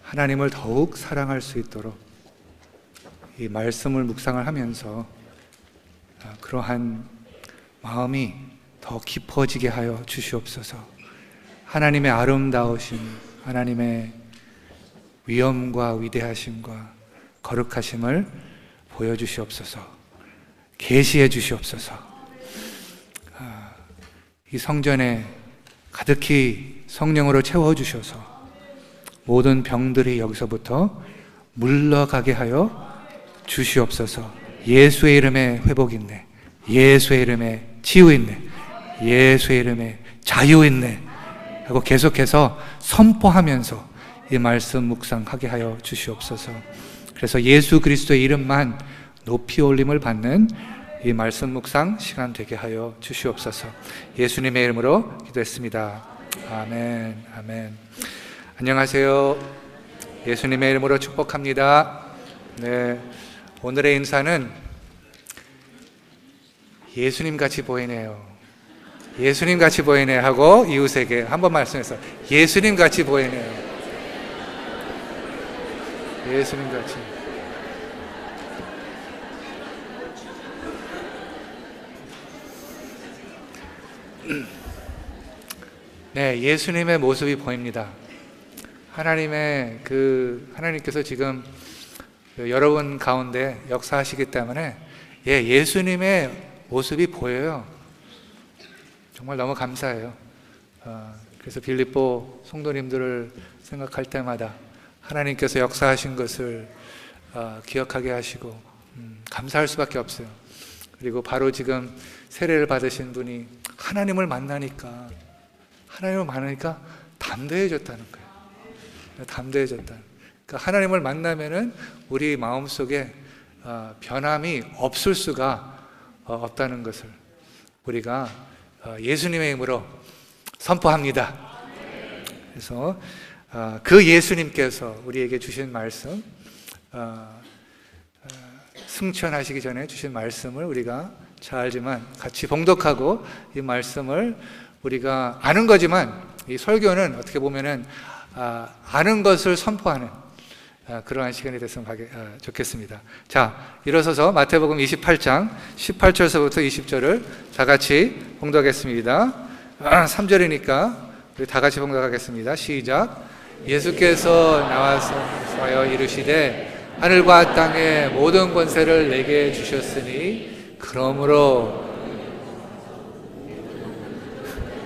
하나님을 더욱 사랑할 수 있도록 이 말씀을 묵상을 하면서 그러한 마음이 더 깊어지게 하여 주시옵소서. 하나님의 아름다우심, 하나님의 위엄과 위대하심과 거룩하심을 보여주시옵소서. 계시해 주시옵소서. 이 성전에 가득히 성령으로 채워주셔서 모든 병들이 여기서부터 물러가게 하여 주시옵소서. 예수의 이름에 회복 있네, 예수의 이름에 치유 있네, 예수의 이름에 자유 있네 하고 계속해서 선포하면서 이 말씀 묵상하게 하여 주시옵소서. 그래서 예수 그리스도의 이름만 높이 올림을 받는 이 말씀 묵상 시간 되게 하여 주시옵소서. 예수님의 이름으로 기도했습니다. 아멘, 아멘. 안녕하세요. 예수님의 이름으로 축복합니다. 네, 오늘의 인사는 예수님 같이 보이네요. 예수님 같이 보이네 하고 이웃에게 한번 말씀해서 예수님 같이 보이네요. 예수님 같이. 네, 예수님의 모습이 보입니다. 하나님께서 지금 여러분 가운데 역사하시기 때문에 예수님의 모습이 보여요. 정말 너무 감사해요. 그래서 빌립보 성도님들을 생각할 때마다 하나님께서 역사하신 것을 기억하게 하시고 감사할 수밖에 없어요. 그리고 바로 지금 세례를 받으신 분이 하나님을 만나니까 담대해졌다는 거예요. 담대해졌다. 그러니까 하나님을 만나면은 우리 마음속에 변함이 없을 수가 없다는 것을 우리가 예수님의 이름으로 선포합니다. 그래서 그 예수님께서 우리에게 주신 말씀, 승천하시기 전에 주신 말씀을 우리가 잘 알지만 같이 봉독하고 이 말씀을 우리가 아는 거지만 이 설교는 어떻게 보면은 아는 것을 선포하는 그러한 시간이 됐으면 좋겠습니다. 자, 일어서서 마태복음 28장 18절서부터 20절을 다 같이 봉독하겠습니다. 3절이니까 우리 다 같이 봉독하겠습니다. 시작. 예수께서 나와서 이르시되 하늘과 땅의 모든 권세를 내게 주셨으니 그러므로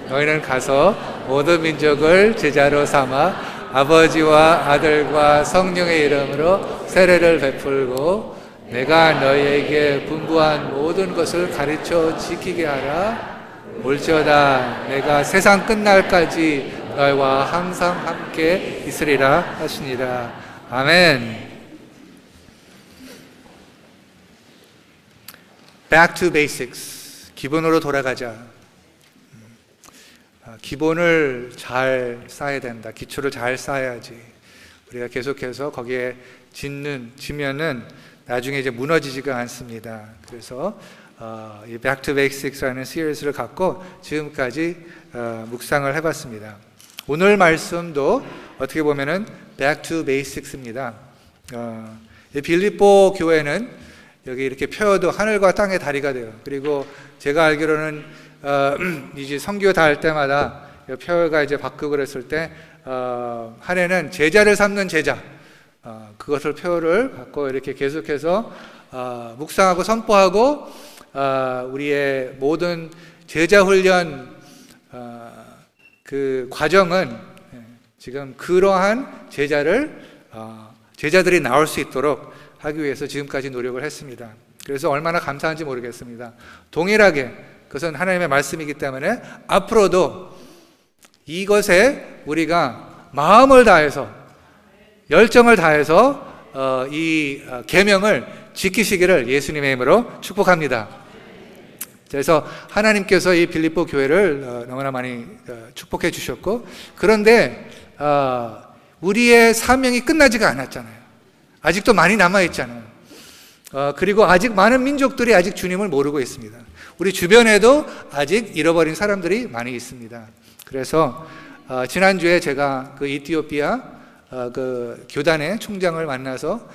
너희는 가서 모든 민족을 제자로 삼아 아버지와 아들과 성령의 이름으로 세례를 베풀고 내가 너희에게 분부한 모든 것을 가르쳐 지키게 하라. 올지어다 내가 세상 끝날까지 너희와 항상 함께 있으리라 하시니라. 아멘. Back to basics. 기본으로 돌아가자. 기본을 잘 쌓아야 된다. 기초를 잘 쌓아야지. 우리가 계속해서 거기에 지면은 나중에 이제 무너지지가 않습니다. 그래서 이 Back to Basics라는 시리즈를 갖고 지금까지 묵상을 해봤습니다. 오늘 말씀도 어떻게 보면은 Back to Basics입니다. 이 빌립보 교회는 여기 이렇게 펴도 하늘과 땅의 다리가 돼요. 그리고 제가 알기로는 이제 선교 다 할 때마다 표가 이제 바꾸고 그랬을 때 한 해는 제자를 삼는 제자, 그것을 표를 갖고 이렇게 계속해서 묵상하고 선포하고 우리의 모든 제자 훈련 그 과정은 지금 그러한 제자들이 나올 수 있도록 하기 위해서 지금까지 노력을 했습니다. 그래서 얼마나 감사한지 모르겠습니다. 동일하게 그것은 하나님의 말씀이기 때문에 앞으로도 이것에 우리가 마음을 다해서 열정을 다해서 이 계명을 지키시기를 예수님의 이름으로 축복합니다. 그래서 하나님께서 이 빌립보 교회를 너무나 많이 축복해 주셨고, 그런데 우리의 사명이 끝나지가 않았잖아요. 아직도 많이 남아있잖아요. 그리고 아직 많은 민족들이 아직 주님을 모르고 있습니다. 우리 주변에도 아직 잃어버린 사람들이 많이 있습니다. 그래서 지난주에 제가 그 이티오피아 그 교단의 총장을 만나서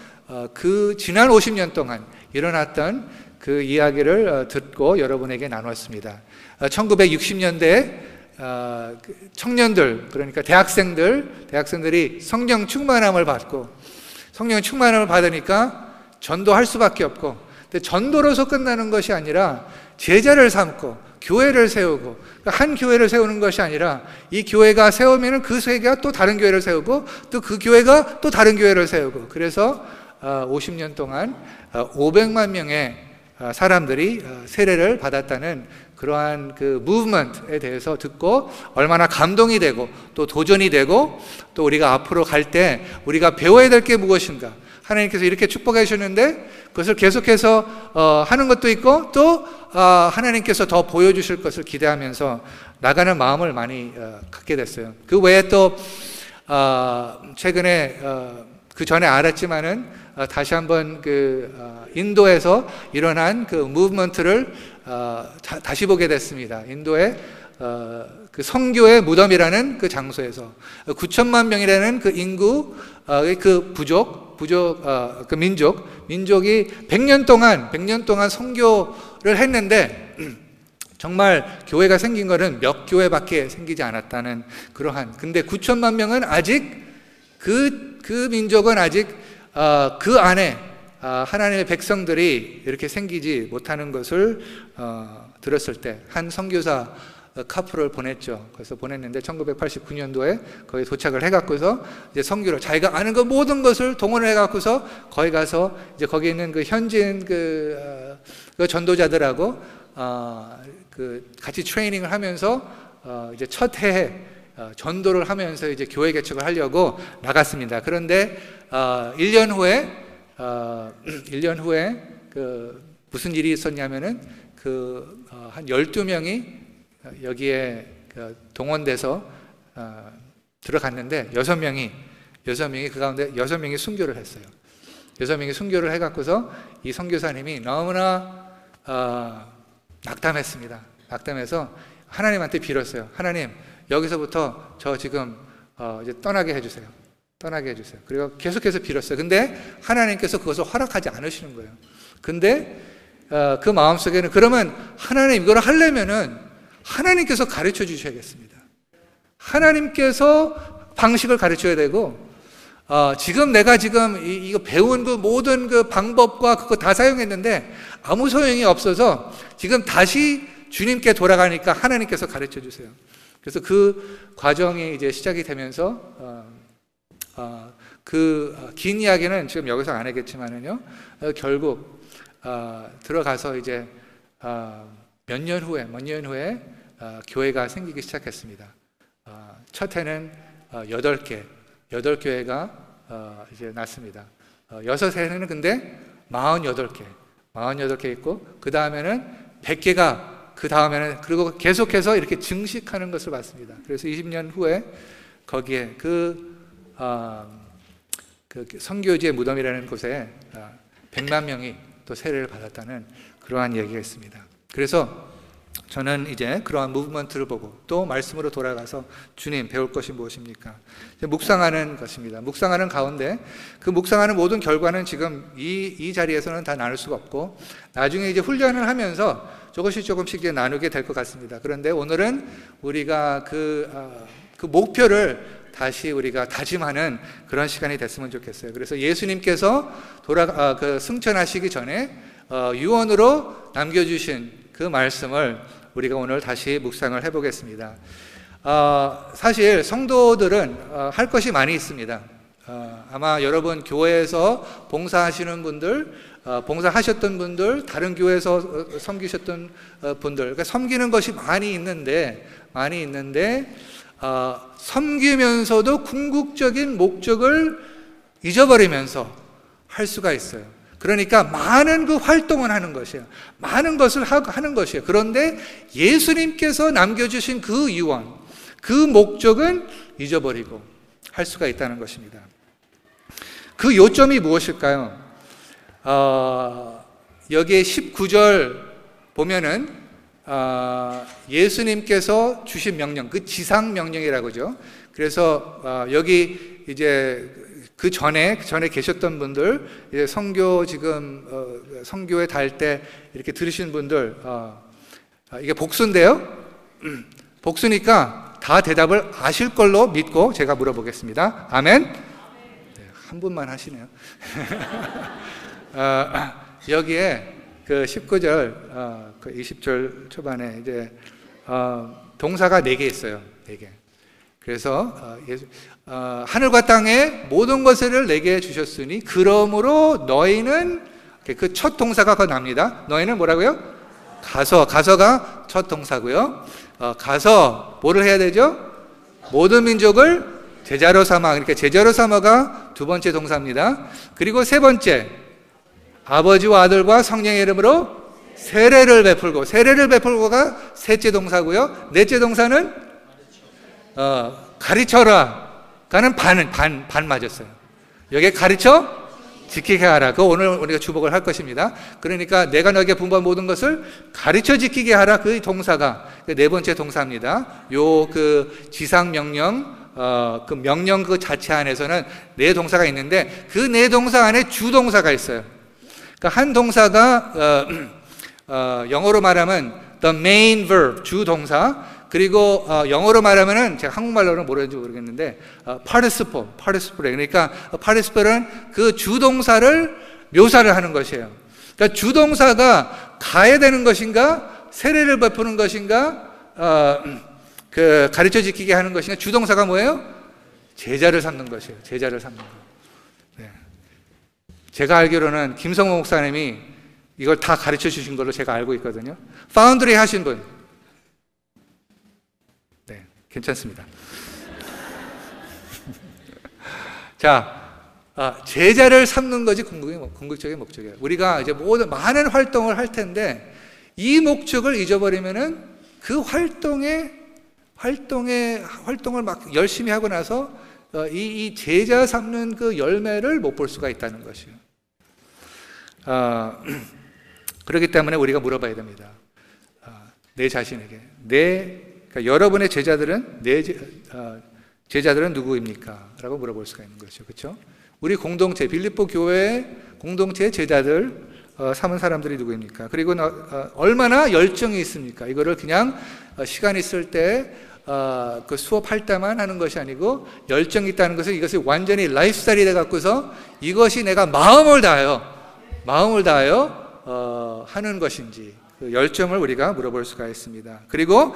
그 지난 50년 동안 일어났던 그 이야기를 듣고 여러분에게 나눴습니다. 1960년대 청년들, 그러니까 대학생들이 성령 충만함을 받고, 성령 충만함을 받으니까 전도할 수밖에 없고, 근데 전도로서 끝나는 것이 아니라 제자를 삼고 교회를 세우고, 한 교회를 세우는 것이 아니라 이 교회가 세우면 그 교회가 또 다른 교회를 세우고, 또 그 교회가 또 다른 교회를 세우고, 그래서 50년 동안 500만 명의 사람들이 세례를 받았다는 그러한 그 무브먼트에 대해서 듣고 얼마나 감동이 되고 또 도전이 되고, 또 우리가 앞으로 갈 때 우리가 배워야 될 게 무엇인가, 하나님께서 이렇게 축복해 주셨는데 그것을 계속해서 하는 것도 있고, 또 하나님께서 더 보여주실 것을 기대하면서 나가는 마음을 많이 갖게 됐어요. 그 외에 또 최근에 그 전에 알았지만은 다시 한번 그 인도에서 일어난 그 무브먼트를 다시 보게 됐습니다. 인도의 그 성교의 무덤이라는 그 장소에서 9천만 명이라는 그 인구, 그 그 민족이 100년 동안 성교를 했는데 정말 교회가 생긴 거는 몇 교회밖에 생기지 않았다는 그러한, 근데 9천만 명은 아직 그 민족은 아직 그 안에 하나님의 백성들이 이렇게 생기지 못하는 것을 들었을 때 한 선교사 카프를 보냈죠. 그래서 보냈는데 1989년도에 거기 도착을 해갖고서 이제 선교를 자기가 아는 그 모든 것을 동원을 해갖고서 거기 가서 이제 거기 있는 그 현지인 그 전도자들하고 그 같이 트레이닝을 하면서 이제 첫 해에 전도를 하면서 이제 교회 개척을 하려고 나갔습니다. 그런데 1년 후에 그 무슨 일이 있었냐면은 그 한 12명이 여기에 동원돼서 들어갔는데 6명이 그 가운데 6명이 순교를 했어요. 6명이 순교를 해갖고서 이 선교사님이 너무나 낙담했습니다. 낙담해서 하나님한테 빌었어요. 하나님, 여기서부터 저 지금 이제 떠나게 해주세요. 그리고 계속해서 빌었어요. 근데 하나님께서 그것을 허락하지 않으시는 거예요. 근데 그 마음속에는, 그러면 하나님 이걸 하려면은 하나님께서 가르쳐 주셔야겠습니다. 하나님께서 방식을 가르쳐야 되고, 지금 내가 이거 배운 그 모든 그 방법과 그거 다 사용했는데 아무 소용이 없어서 지금 다시 주님께 돌아가니까 하나님께서 가르쳐 주세요. 그래서 그 과정이 이제 시작이 되면서 그 긴 이야기는 지금 여기서 안 하겠지만은요, 결국 들어가서 이제 몇 년 후에 교회가 생기기 시작했습니다. 첫 해는 8교회가 이제 났습니다. 6해는 근데 48개 있고, 그 다음에는 100개가, 그 다음에는, 그리고 계속해서 이렇게 증식하는 것을 봤습니다. 그래서 20년 후에 거기에 그 선교지의 무덤이라는 곳에 100만 명이 또 세례를 받았다는 그러한 얘기가 있습니다. 그래서 저는 이제 그러한 무브먼트를 보고 또 말씀으로 돌아가서 주님, 배울 것이 무엇입니까? 묵상하는 것입니다. 묵상하는 가운데 그 묵상하는 모든 결과는 지금 이 자리에서는 다 나눌 수가 없고, 나중에 이제 훈련을 하면서 조금씩 이제 나누게 될 것 같습니다. 그런데 오늘은 우리가 그 목표를 다시 우리가 다짐하는 그런 시간이 됐으면 좋겠어요. 그래서 예수님께서 승천하시기 전에 유언으로 남겨주신 그 말씀을 우리가 오늘 다시 묵상을 해보겠습니다. 사실 성도들은 할 것이 많이 있습니다. 아마 여러분 교회에서 봉사하시는 분들, 봉사하셨던 분들, 다른 교회에서 섬기셨던 분들, 그러니까 섬기는 것이 많이 있는데 섬기면서도 궁극적인 목적을 잊어버리면서 할 수가 있어요. 그러니까 많은 그 활동을 하는 것이에요. 많은 것을 하는 것이에요. 그런데 예수님께서 남겨주신 그 유언, 그 목적은 잊어버리고 할 수가 있다는 것입니다. 그 요점이 무엇일까요? 여기에 19절 보면은 예수님께서 주신 명령, 그 지상 명령이라고 하죠. 그래서 여기 이제 그 전에 계셨던 분들, 이제 선교 지금 선교에 달 때 이렇게 들으신 분들, 이게 복수인데요. 복수니까 다 대답을 아실 걸로 믿고 제가 물어보겠습니다. 아멘. 네, 한 분만 하시네요. 여기에 그 19절, 그 20절 초반에 이제 동사가 4개 있어요. 4개. 그래서 하늘과 땅에 모든 것을 내게 주셨으니 그러므로 너희는, 그 첫 동사가 거 납니다. 너희는 뭐라고요? 가서가 첫 동사고요. 가서 뭐를 해야 되죠? 모든 민족을 제자로 삼아. 그러니까 제자로 삼아가 두 번째 동사입니다. 그리고 세 번째, 아버지와 아들과 성령의 이름으로 세례를 베풀고가 셋째 동사고요. 넷째 동사는 가르쳐라가는 반 맞았어요. 여기에 가르쳐 지키게 하라. 그 오늘 우리가 주목을 할 것입니다. 그러니까 내가 너에게 분부한 모든 것을 가르쳐 지키게 하라. 그 동사가 네 번째 동사입니다. 요 그 지상 명령, 그 명령 그 자체 안에서는 네 동사가 있는데 그 네 동사 안에 주동사가 있어요. 그러니까 한 동사가 영어로 말하면 the main verb, 주 동사. 그리고 영어로 말하면은 제가 한국말로는 뭐라는지 모르겠는데 participle. 그러니까 participle은 그 주동사를 묘사를 하는 것이에요. 그러니까 주동사가 가야 되는 것인가, 세례를 베푸는 것인가, 그 가르쳐 지키게 하는 것인가. 주동사가 뭐예요? 제자를 삼는 것이에요. 제자를 삼는 것. 네. 제가 알기로는 김성호 목사님이 이걸 다 가르쳐 주신 걸로 제가 알고 있거든요. 파운드리 하신 분. 네, 괜찮습니다. 자, 제자를 삼는 것이 궁극적인 목적이에요. 우리가 이제 많은 활동을 할 텐데 이 목적을 잊어버리면은 그 활동을 막 열심히 하고 나서 이 제자 삼는 그 열매를 못 볼 수가 있다는 것이에요. 그렇기 때문에 우리가 물어봐야 됩니다. 내 자신에게, 그러니까 여러분의 제자들은 제자들은 누구입니까? 라고 물어볼 수가 있는 거죠. 그렇죠? 우리 공동체, 빌립보 교회 공동체의 제자들 삼은 사람들이 누구입니까? 그리고 얼마나 열정이 있습니까? 이거를 그냥 시간 있을 때 그 수업할 때만 하는 것이 아니고 열정이 있다는 것은 이것이 완전히 라이프스타일이 돼 갖고서 이것이 내가 마음을 다하여 하는 것인지 그 열정을 우리가 물어볼 수가 있습니다. 그리고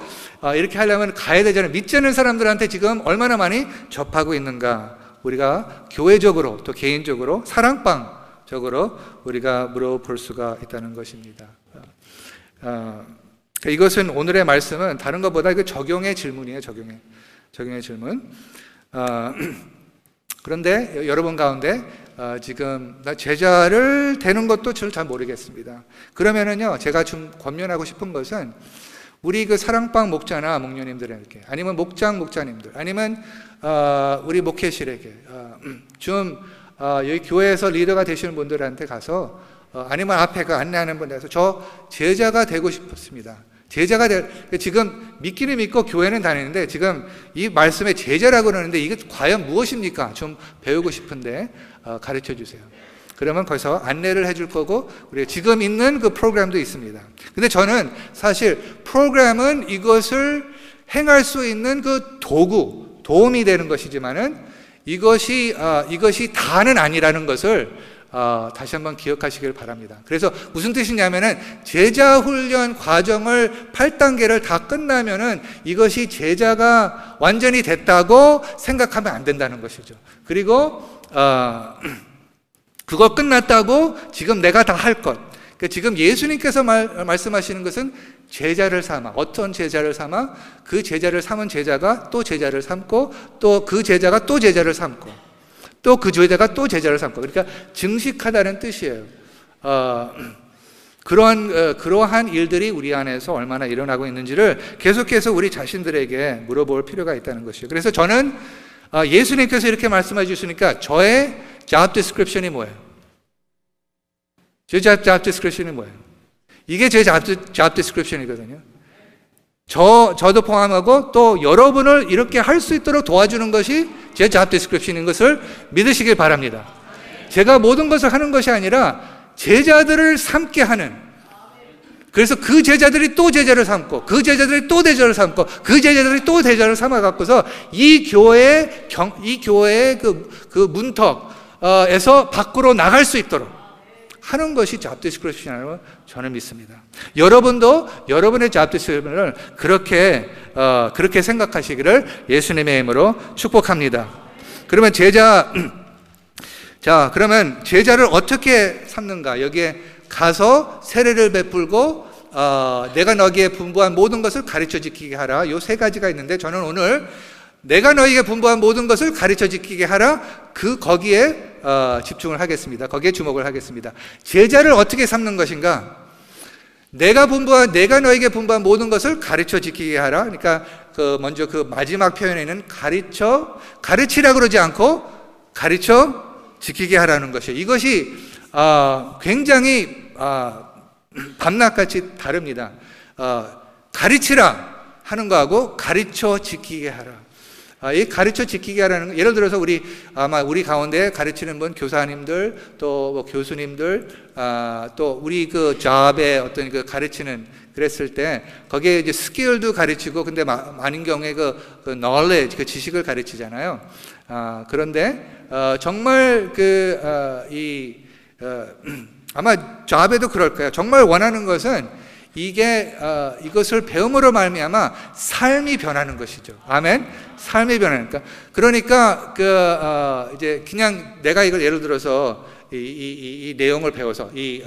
이렇게 하려면 가야 되잖아요. 믿지 않는 사람들한테 지금 얼마나 많이 접하고 있는가, 우리가 교회적으로 또 개인적으로 사랑방적으로 우리가 물어볼 수가 있다는 것입니다. 이것은 오늘의 말씀은 다른 것보다 이거 적용의 질문이에요. 적용의 질문. 그런데 여러분 가운데 지금 나 제자를 되는 것도 잘 모르겠습니다. 그러면은요, 제가 좀 권면하고 싶은 것은 우리 그 사랑방 목자나 목녀님들에게, 아니면 목장님들, 아니면 우리 목회실에게 좀 여기 교회에서 리더가 되시는 분들한테 가서 아니면 앞에 그 안내하는 분들에서 저 제자가 되고 싶습니다. 지금 믿기는 믿고 교회는 다니는데 지금 이 말씀에 제자라고 그러는데 이게 과연 무엇입니까? 좀 배우고 싶은데 가르쳐 주세요. 그러면 거기서 안내를 해줄 거고, 우리 지금 있는 그 프로그램도 있습니다. 근데 저는 사실 프로그램은 이것을 행할 수 있는 그 도움이 되는 것이지만은 이것이 다는 아니라는 것을 다시 한번 기억하시길 바랍니다. 그래서 무슨 뜻이냐면은 제자 훈련 과정을 8단계를 다 끝나면은 이것이 제자가 완전히 됐다고 생각하면 안 된다는 것이죠. 그리고 그거 끝났다고 지금 내가 다 할 것. 그러니까 지금 예수님께서 말씀하시는 것은 제자를 삼아, 어떤 제자를 삼아? 그 제자를 삼은 제자가 또 제자를 삼고, 또 그 제자가 또 제자를 삼고, 또 그 제자가 또 제자를 삼고. 그러니까 증식하다는 뜻이에요. 그러한 일들이 우리 안에서 얼마나 일어나고 있는지를 계속해서 우리 자신들에게 물어볼 필요가 있다는 것이에요. 그래서 저는 예수님께서 이렇게 말씀해 주시니까 저의 job description이 뭐예요? 제 job description이 뭐예요? 이게 제 job description이거든요. 저도 포함하고 또 여러분을 이렇게 할 수 있도록 도와주는 것이 제 잡 디스크립션인 것을 믿으시길 바랍니다. 제가 모든 것을 하는 것이 아니라 제자들을 삼게 하는, 그래서 그 제자들이 또 제자를 삼고 그 제자들이 또 제자를 삼고 그 제자들이 또 제자를 삼아 갖고서 이 교회의 그 문턱에서 밖으로 나갈 수 있도록 하는 것이 잡 디스크립션이라고 저는 믿습니다. 여러분도 여러분의 잡 디스크립션을 그렇게 생각하시기를 예수님의 이름으로 축복합니다. 그러면 그러면 제자를 어떻게 삼는가? 여기에 가서 세례를 베풀고 내가 너희에게 분부한 모든 것을 가르쳐 지키게 하라. 요 세 가지가 있는데 저는 오늘 내가 너희에게 분부한 모든 것을 가르쳐 지키게 하라. 거기에 집중을 하겠습니다. 거기에 주목을 하겠습니다. 제자를 어떻게 삼는 것인가? 내가 너희에게 분부한 모든 것을 가르쳐 지키게 하라. 그러니까 먼저 그 마지막 표현에는 가르치라 그러지 않고 가르쳐 지키게 하라는 것이에요. 이것이 굉장히 밤낮같이 다릅니다. 가르치라 하는 거하고 가르쳐 지키게 하라. 이 가르쳐 지키게 하라는 거, 예를 들어서 아마 우리 가운데 가르치는 분, 교사님들, 또 뭐 교수님들, 또 우리 그 잡에 어떤 그 가르치는 그랬을 때 거기에 이제 스킬도 가르치고, 근데 많은 경우에 그 knowledge, 그 지식을 가르치잖아요. 그런데 정말 아마 잡에도 그럴 거예요. 정말 원하는 것은 이것을 배움으로 말미암아 삶이 변하는 것이죠. 아멘. 삶이 변하니까. 그러니까 이제 그냥 내가 이걸 예를 들어서 이 내용을 배워서 이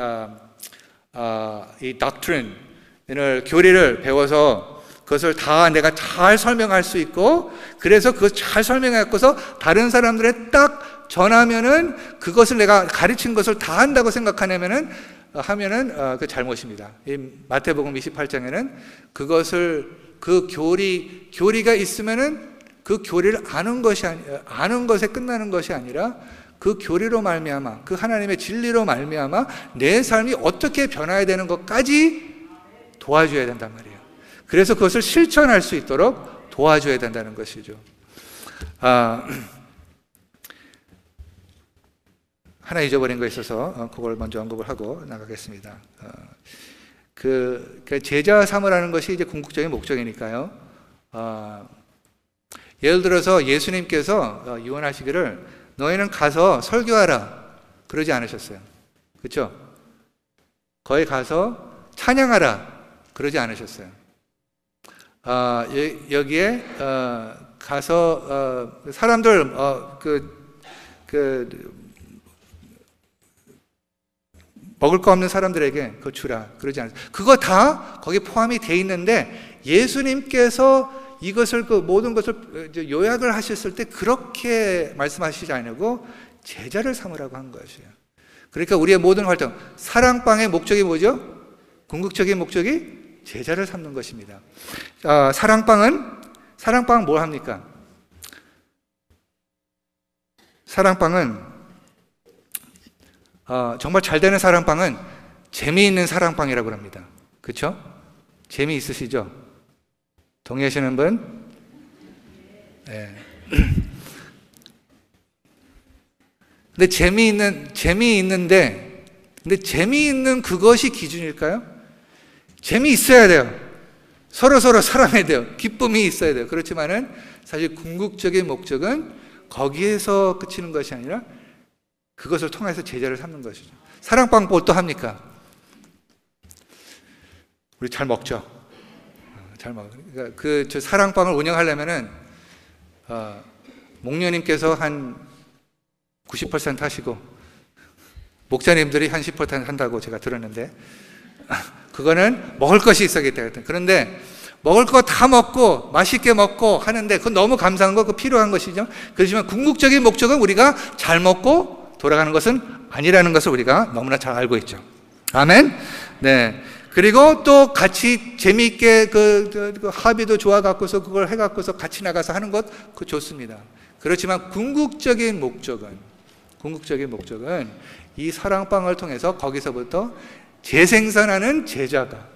doctrine을 교리를 배워서 그것을 다 내가 잘 설명할 수 있고, 그래서 그걸 잘 설명해갖고서 다른 사람들에 딱 전하면은 그것을 내가 가르친 것을 다 한다고 생각하면은 그 잘못입니다. 이 마태복음 28장에는 그 교리가 있으면은 그 교리를 아는 것에 끝나는 것이 아니라 그 교리로 말미암아, 그 하나님의 진리로 말미암아 내 삶이 어떻게 변화해야 되는 것까지 도와줘야 된단 말이에요. 그래서 그것을 실천할 수 있도록 도와줘야 된다는 것이죠. 하나 잊어버린 거 있어서 그걸 먼저 언급을 하고 나가겠습니다. 그 제자 삼으라는 것이 이제 궁극적인 목적이니까요. 예를 들어서 예수님께서 유언하시기를 너희는 가서 설교하라 그러지 않으셨어요. 그렇죠? 거기 가서 찬양하라 그러지 않으셨어요. 여기에 가서 사람들 먹을 거 없는 사람들에게 그거 주라 그러지 않아요. 그거 다 거기 포함이 돼 있는데 예수님께서 이것을 모든 것을 요약을 하셨을 때 그렇게 말씀하시지 않고 제자를 삼으라고 한 것이에요. 그러니까 우리의 모든 활동, 사랑방의 목적이 뭐죠? 궁극적인 목적이 제자를 삼는 것입니다. 사랑방은 뭘 합니까? 사랑방은 정말 잘 되는 사랑방은 재미있는 사랑방이라고 합니다. 그렇죠? 재미있으시죠? 동의하시는 분? 네. 근데 재미있는 그것이 기준일까요? 재미있어야 돼요. 서로 사랑해야 돼요. 기쁨이 있어야 돼요. 그렇지만은 사실 궁극적인 목적은 거기에서 그치는 것이 아니라 그것을 통해서 제자를 삼는 것이죠. 사랑방 뭘 또 합니까? 우리 잘 먹죠. 잘 먹어요. 그러니까 저 사랑방을 운영하려면은 목녀님께서 한 90% 하시고 목자님들이 한 10% 한다고 제가 들었는데 그거는 먹을 것이 있어야기 때문에. 그런데 먹을 거 다 먹고 맛있게 먹고 하는데 그건 너무 감사한 거, 그 필요한 것이죠. 그렇지만 궁극적인 목적은 우리가 잘 먹고 돌아가는 것은 아니라는 것을 우리가 너무나 잘 알고 있죠. 아멘. 네. 그리고 또 같이 재미있게 그 합의도 좋아 갖고서 그걸 해 갖고서 같이 나가서 하는 것 그 좋습니다. 그렇지만 궁극적인 목적은 이 사랑방을 통해서 거기서부터 재생산하는 제자가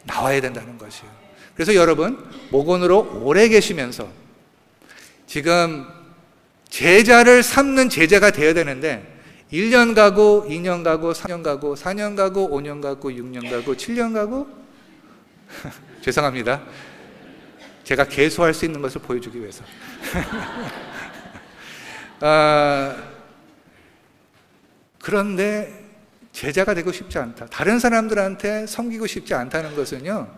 나와야 된다는 것이에요. 그래서 여러분, 목원으로 오래 계시면서 지금 제자를 삼는 제자가 되어야 되는데 1년 가고 2년 가고 3년 가고 4년 가고 5년 가고 6년 가고 7년 가고 죄송합니다. 제가 계속할 수 있는 것을 보여주기 위해서 그런데 제자가 되고 싶지 않다, 다른 사람들한테 섬기고 싶지 않다는 것은요,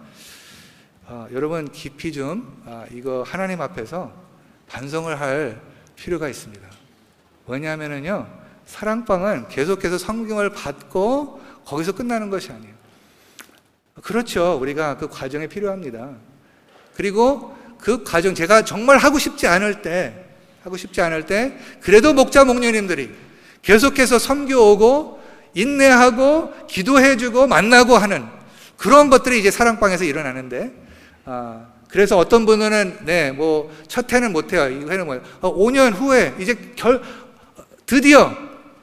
여러분 깊이 좀 이거 하나님 앞에서 반성을 할 필요가 있습니다. 왜냐하면요, 사랑방은 계속해서 성경을 받고 거기서 끝나는 것이 아니에요. 그렇죠, 우리가 그 과정이 필요합니다. 그리고 그 과정, 제가 정말 하고 싶지 않을 때 그래도 목자 목녀님들이 계속해서 섬겨오고 인내하고 기도해주고 만나고 하는 그런 것들이 이제 사랑방에서 일어나는데, 그래서 어떤 분은 뭐 첫 해는 못해요. 이 해는 뭐예요? 5년 후에 이제 드디어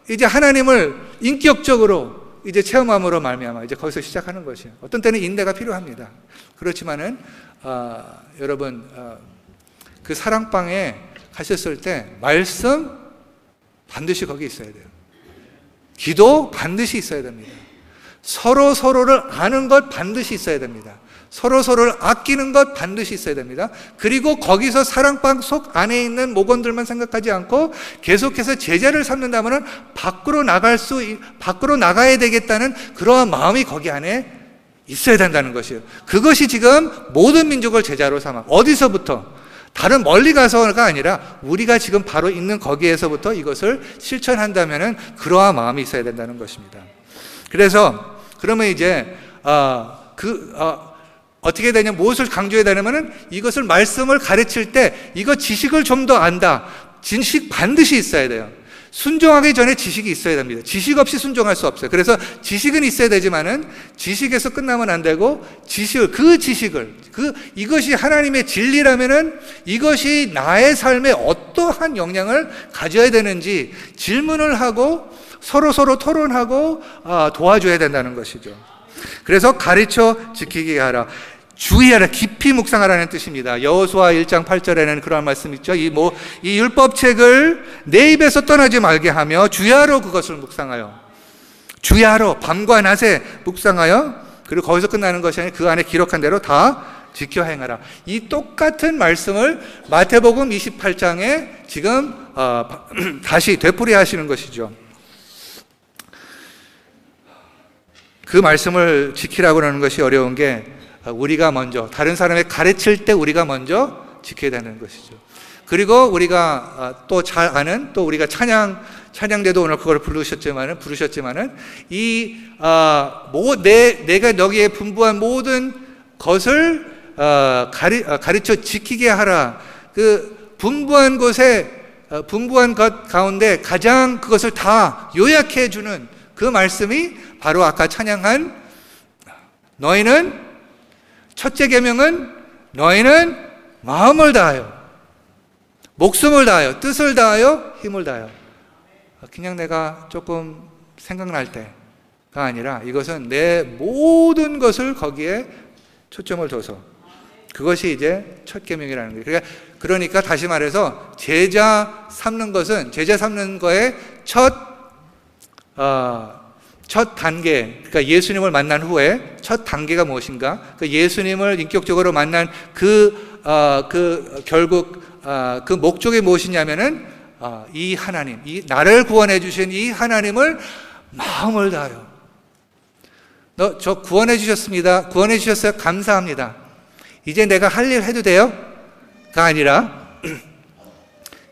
이제 하나님을 인격적으로 이제 체험함으로 말미암아 이제 거기서 시작하는 것이에요. 어떤 때는 인내가 필요합니다. 그렇지만은 여러분, 그 사랑방에 가셨을 때 말씀 반드시 거기 있어야 돼요. 기도 반드시 있어야 됩니다. 서로를 아는 것 반드시 있어야 됩니다. 서로를 아끼는 것 반드시 있어야 됩니다. 그리고 거기서 사랑방 속 안에 있는 목원들만 생각하지 않고 계속해서 제자를 삼는다면 밖으로 나가야 되겠다는 그러한 마음이 거기 안에 있어야 된다는 것이에요. 그것이 지금 모든 민족을 제자로 삼아, 어디서부터? 다른 멀리 가서가 아니라 우리가 지금 바로 있는 거기에서부터 이것을 실천한다면 그러한 마음이 있어야 된다는 것입니다. 그래서 그러면 이제 어떻게 되냐, 무엇을 강조해야 되냐면은 이것을 말씀을 가르칠 때 이거 지식을 좀 더 안다. 지식 반드시 있어야 돼요. 순종하기 전에 지식이 있어야 됩니다. 지식 없이 순종할 수 없어요. 그래서 지식은 있어야 되지만은 지식에서 끝나면 안 되고 이것이 하나님의 진리라면은 이것이 나의 삶에 어떠한 영향을 가져야 되는지 질문을 하고 서로 토론하고 도와줘야 된다는 것이죠. 그래서 가르쳐 지키게 하라. 주의하라, 깊이 묵상하라는 뜻입니다. 여호수아 1장 8절에는 그런 말씀 있죠. 이 율법책을 내 입에서 떠나지 말게 하며 주야로 그것을 묵상하여, 주야로 밤과 낮에 묵상하여, 그리고 거기서 끝나는 것이 아니라 그 안에 기록한 대로 다 지켜 행하라. 이 똑같은 말씀을 마태복음 28장에 지금 다시 되풀이하시는 것이죠. 그 말씀을 지키라고 하는 것이 어려운 게 우리가 먼저, 다른 사람에 가르칠 때 우리가 먼저 지켜야 되는 것이죠. 그리고 우리가 또 잘 아는, 또 우리가 찬양대도 오늘 그걸 부르셨지만은 내가 너희에 분부한 모든 것을 가르쳐 지키게 하라. 그 분부한 것 가운데 가장 그것을 다 요약해 주는 그 말씀이 바로 아까 찬양한 너희는, 첫째 계명은 너희는 마음을 다하여, 목숨을 다하여, 뜻을 다하여, 힘을 다하여. 그냥 내가 조금 생각날 때가 아니라 이것은 내 모든 것을 거기에 초점을 둬서, 그것이 이제 첫 계명이라는 거예요. 그러니까 다시 말해서 제자 삼는 거의 첫 단계, 그러니까 예수님을 만난 후에 첫 단계가 무엇인가? 그 예수님을 인격적으로 만난 결국 그 목적이 무엇이냐면은 이 하나님, 이 나를 구원해 주신 이 하나님을 마음을 다하여, 저 구원해 주셨습니다. 구원해 주셨어요. 감사합니다. 이제 내가 할 일 해도 돼요? 가 아니라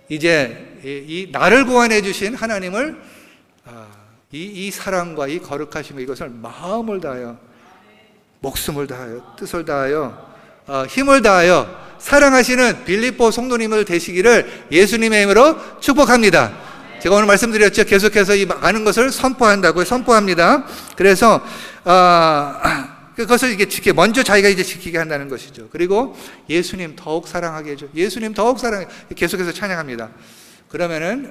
이제 이 나를 구원해 주신 하나님을 이 사랑과 이 거룩하심과 이것을 마음을 다하여, 목숨을 다하여, 뜻을 다하여, 힘을 다하여 사랑하시는 빌립보 성도님을 되시기를 예수님의 이름으로 축복합니다. 제가 오늘 말씀드렸죠. 계속해서 이 많은 것을 선포합니다. 그래서 그것을 이게 먼저 자기가 이제 지키게 한다는 것이죠. 그리고 예수님 더욱 사랑하게 해줘. 예수님 더욱 사랑해. 계속해서 찬양합니다. 그러면은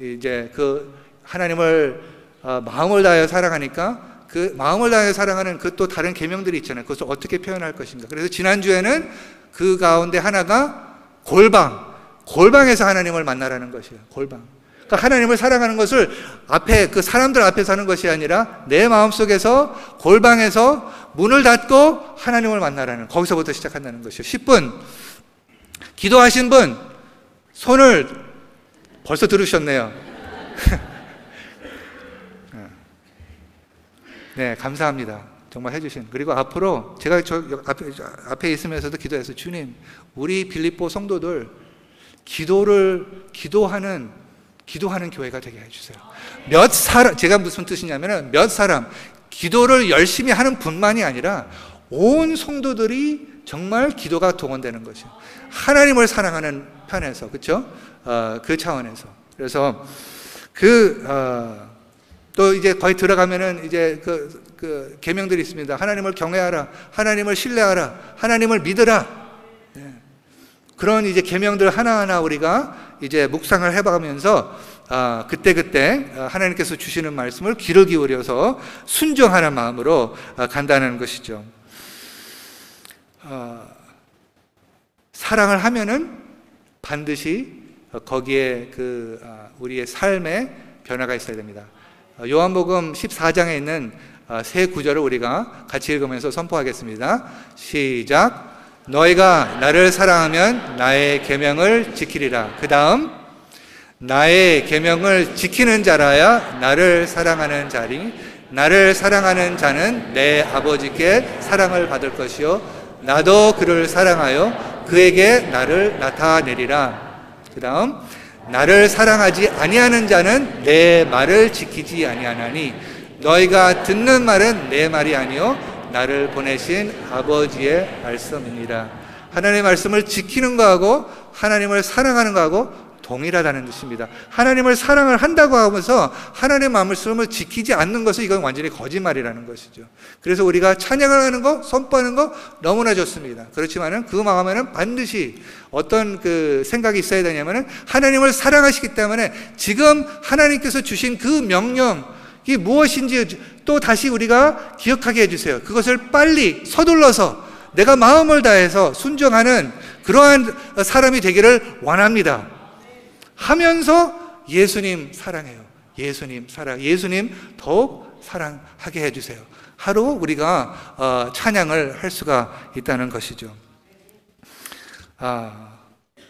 이제 그 하나님을 마음을 다하여 사랑하니까 그 마음을 다해 사랑하는 그 또 다른 계명들이 있잖아요. 그것을 어떻게 표현할 것인가. 그래서 지난주에는 그 가운데 하나가 골방에서 하나님을 만나라는 것이에요. 골방. 그러니까 하나님을 사랑하는 것을 앞에 그 사람들 앞에서 하는 것이 아니라 내 마음속에서 골방에서 문을 닫고 하나님을 만나라는, 거기서부터 시작한다는 것이에요. 10분 기도하신 분 손을 벌써 들으셨네요. 네, 감사합니다. 정말 해주신. 그리고 앞으로 제가 저 앞에 있으면서도 기도해서, 주님, 우리 빌립보 성도들 기도하는 교회가 되게 해주세요. 제가 무슨 뜻이냐면은 몇 사람, 기도를 열심히 하는 분만이 아니라 온 성도들이 정말 기도가 동원되는 것이에요. 하나님을 사랑하는 편에서, 그렇죠? 그 차원에서. 그래서 또 이제 거의 들어가면은 이제 그 계명들이 있습니다. 하나님을 경외하라, 하나님을 신뢰하라, 하나님을 믿으라. 네. 그런 이제 계명들 하나하나 우리가 이제 묵상을 해봐가면서 그때 하나님께서 주시는 말씀을 귀를 기울여서 순종하는 마음으로 간다는 것이죠. 사랑을 하면은 반드시 거기에 우리의 삶에 변화가 있어야 됩니다. 요한복음 14장에 있는 세 구절을 우리가 같이 읽으면서 선포하겠습니다. 시작. 너희가 나를 사랑하면 나의 계명을 지키리라. 그 다음, 나의 계명을 지키는 자라야 나를 사랑하는 자니 나를 사랑하는 자는 내 아버지께 사랑을 받을 것이요 나도 그를 사랑하여 그에게 나를 나타내리라. 그 다음, 나를 사랑하지 아니하는 자는 내 말을 지키지 아니하나니 너희가 듣는 말은 내 말이 아니요 나를 보내신 아버지의 말씀이니라. 하나님의 말씀을 지키는 거하고 하나님을 사랑하는 거하고 동일하다는 뜻입니다. 하나님을 사랑을 한다고 하면서 하나님의 말씀을 지키지 않는 것은 이건 완전히 거짓말이라는 것이죠. 그래서 우리가 찬양을 하는 거, 선포하는 거 너무나 좋습니다. 그렇지만은 그 마음에는 반드시 어떤 생각이 있어야 되냐면은 하나님을 사랑하시기 때문에 지금 하나님께서 주신 그 명령이 무엇인지 또 다시 우리가 기억하게 해주세요. 그것을 빨리 서둘러서 내가 마음을 다해서 순종하는 그러한 사람이 되기를 원합니다. 하면서 예수님 사랑해요. 예수님 더욱 사랑하게 해주세요. 하루 우리가 찬양을 할 수가 있다는 것이죠.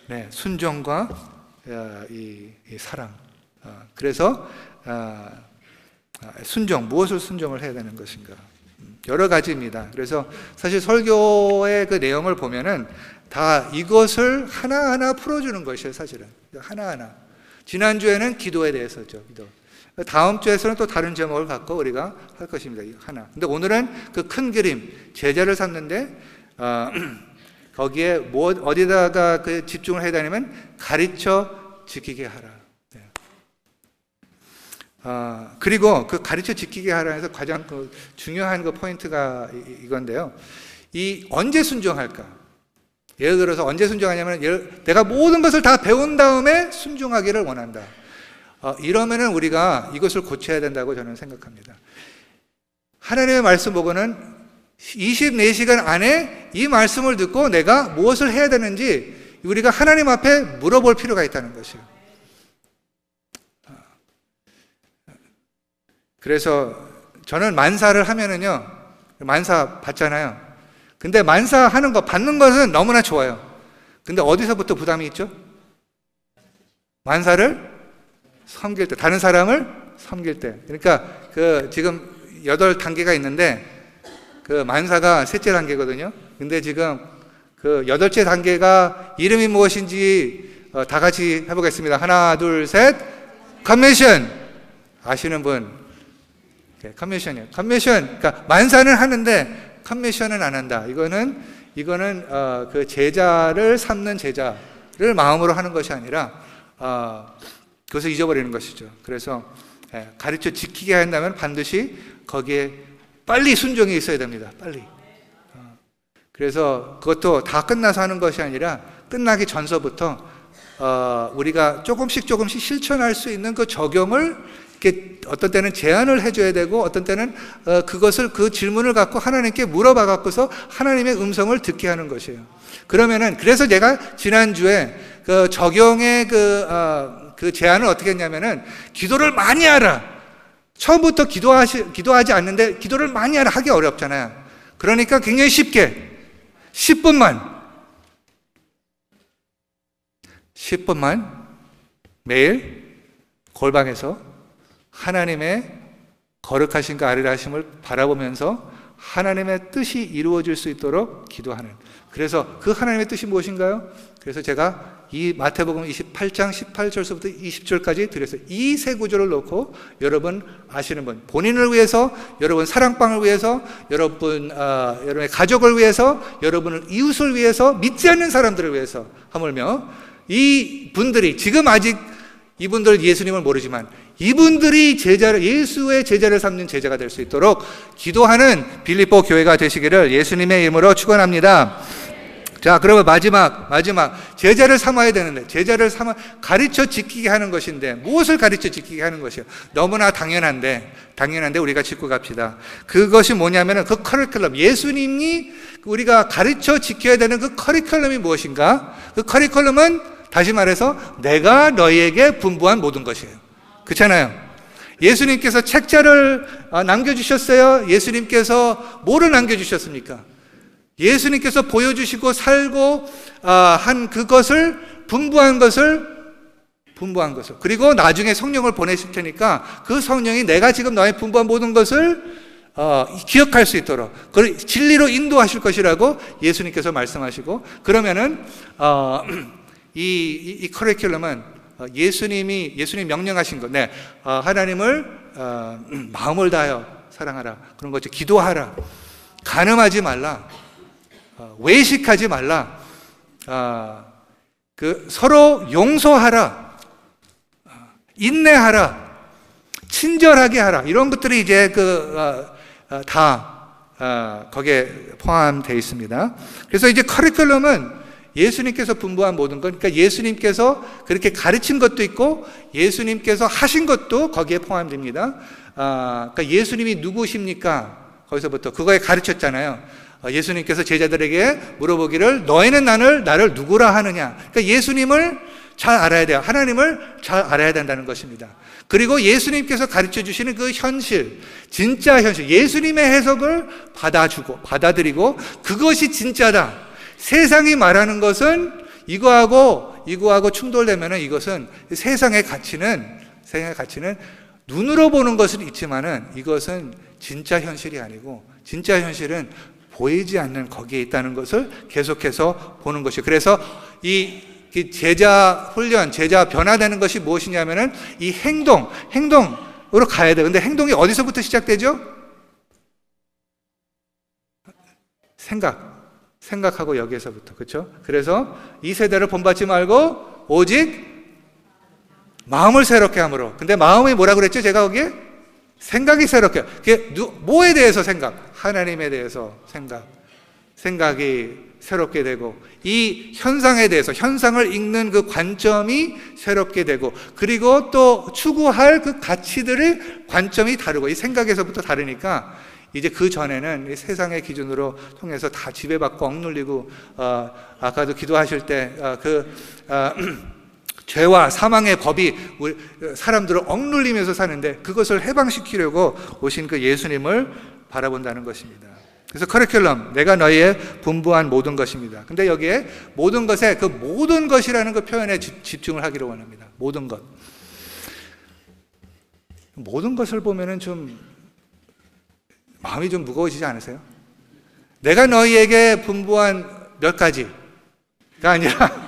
네, 순종과 이 사랑. 그래서 무엇을 순종을 해야 되는 것인가? 여러 가지입니다. 그래서 사실 설교의 그 내용을 보면은 다 이것을 하나하나 풀어주는 것이에요, 사실은. 하나하나. 지난주에는 기도에 대해서죠, 기도. 다음 주에서는 또 다른 제목을 갖고 우리가 할 것입니다, 하나. 근데 오늘은 그 큰 그림, 제자를 삼는데, 거기에 어디다가 집중을 해야 되냐면, 가르쳐 지키게 하라. 네. 그리고 그 가르쳐 지키게 하라 해서 가장 중요한 포인트가 이건데요. 언제 순종할까? 예를 들어서 언제 순종하냐면, 내가 모든 것을 다 배운 다음에 순종하기를 원한다. 이러면은 우리가 이것을 고쳐야 된다고 저는 생각합니다. 하나님의 말씀 보고는 24시간 안에 이 말씀을 듣고 내가 무엇을 해야 되는지 우리가 하나님 앞에 물어볼 필요가 있다는 것이에요. 그래서 저는 만사를 하면은요, 만사 받잖아요. 근데 만사하는 거, 받는 것은 너무나 좋아요. 근데 어디서부터 부담이 있죠? 만사를 섬길 때, 다른 사람을 섬길 때. 그러니까 지금 8단계가 있는데 만사가 셋째 단계거든요. 근데 지금 8째 단계가 이름이 무엇인지 다 같이 해보겠습니다. 하나, 둘, 셋. 컨미션. 아시는 분? 컨미션이에요. 컨미션. 그러니까 만사는 하는데 컨미션은 안 한다. 이거는 그 제자를 삼는 제자를 마음으로 하는 것이 아니라 그것을 잊어버리는 것이죠. 그래서 가르쳐 지키게 한다면 반드시 거기에 빨리 순종이 있어야 됩니다. 빨리. 그래서 그것도 다 끝나서 하는 것이 아니라 끝나기 전서부터 우리가 조금씩 실천할 수 있는 그 적용을 이렇게 어떤 때는 제안을 해줘야 되고 어떤 때는 그것을 그 질문을 갖고 하나님께 물어봐 갖고서 하나님의 음성을 듣게 하는 것이에요. 그러면은 그래서 제가 지난주에 그 적용의 그 제안을 어떻게 했냐면은 기도를 많이 하라. 처음부터 기도하지 않는데 기도를 많이 하라 하기 어렵잖아요. 그러니까 굉장히 쉽게 10분만 매일 골방에서 하나님의 거룩하심과 아리라심을 바라보면서 하나님의 뜻이 이루어질 수 있도록 기도하는. 그래서 그 하나님의 뜻이 무엇인가요? 그래서 제가 이 마태복음 28장 18절서부터 20절까지 드렸어요. 이 세 구절을 놓고 여러분 아시는 분, 본인을 위해서, 여러분 사랑방을 위해서, 여러분의 가족을 위해서, 여러분의 이웃을 위해서, 믿지 않는 사람들을 위해서, 하물며 이 분들이 지금 아직 이분들 예수님을 모르지만 이분들이 예수의 제자를 삼는 제자가 될 수 있도록 기도하는 빌립보 교회가 되시기를 예수님의 이름으로 축원합니다. 자, 그러면 마지막 제자를 삼아야 되는데, 제자를 삼아 가르쳐 지키게 하는 것인데, 무엇을 가르쳐 지키게 하는 것이요? 너무나 당연한데 우리가 짚고 갑시다. 그것이 뭐냐면은 그 커리큘럼, 예수님이 우리가 가르쳐 지켜야 되는 그 커리큘럼이 무엇인가? 그 커리큘럼은 다시 말해서 내가 너희에게 분부한 모든 것이에요. 그렇잖아요. 예수님께서 책자를 남겨주셨어요. 예수님께서 뭐를 남겨주셨습니까? 예수님께서 보여주시고 살고 한 그것을 분부한 것을 그리고 나중에 성령을 보내실 테니까 그 성령이 내가 지금 너의 분부한 모든 것을 기억할 수 있도록 진리로 인도하실 것이라고 예수님께서 말씀하시고, 그러면은 이 커리큘럼은 예수님 명령하신 것, 하나님을 마음을 다하여 사랑하라, 그런 거죠. 기도하라, 간음하지 말라, 외식하지 말라, 서로 용서하라, 인내하라, 친절하게 하라, 이런 것들이 이제 다 거기에 포함되어 있습니다. 그래서 이제 커리큘럼은 예수님께서 분부한 모든 것, 그러니까 예수님께서 그렇게 가르친 것도 있고 예수님께서 하신 것도 거기에 포함됩니다. 그러니까 예수님이 누구십니까? 거기서부터 그거에 가르쳤잖아요. 예수님께서 제자들에게 물어보기를 너희는 나를 누구라 하느냐. 그러니까 예수님을 잘 알아야 돼요. 하나님을 잘 알아야 된다는 것입니다. 그리고 예수님께서 가르쳐 주시는 그 현실, 진짜 현실, 예수님의 해석을 받아들이고 그것이 진짜다. 세상이 말하는 것은 이거하고 충돌되면은 이것은 세상의 가치는 눈으로 보는 것은 있지만은 이것은 진짜 현실이 아니고, 진짜 현실은 보이지 않는 거기에 있다는 것을 계속해서 보는 것이에요. 그래서 이 제자 훈련, 제자 변화되는 것이 무엇이냐면은 이 행동으로 가야 돼요. 근데 행동이 어디서부터 시작되죠? 생각하고 여기에서부터, 그렇죠? 그래서 이 세대를 본받지 말고 오직 마음을 새롭게 함으로. 근데 마음이 뭐라 그랬죠? 제가 거기에 생각이 새롭게. 그게 뭐에 대해서 생각? 하나님에 대해서 생각이 새롭게 되고, 이 현상에 대해서, 현상을 읽는 그 관점이 새롭게 되고, 그리고 또 추구할 그 가치들의 관점이 다르고, 이 생각에서부터 다르니까 이제 그 전에는 이 세상의 기준으로 통해서 다 지배받고 억눌리고, 아까도 기도하실 때 죄와 사망의 법이 사람들을 억눌리면서 사는데 그것을 해방시키려고 오신 그 예수님을 바라본다는 것입니다. 그래서 커리큘럼, 내가 너희의 분부한 모든 것입니다. 근데 여기에 모든 것에 그 모든 것이라는 그 표현에 집중을 하기를 원합니다. 모든 것. 모든 것을 보면은 좀 마음이 좀 무거워지지 않으세요? 내가 너희에게 분부한 몇 가지가 아니라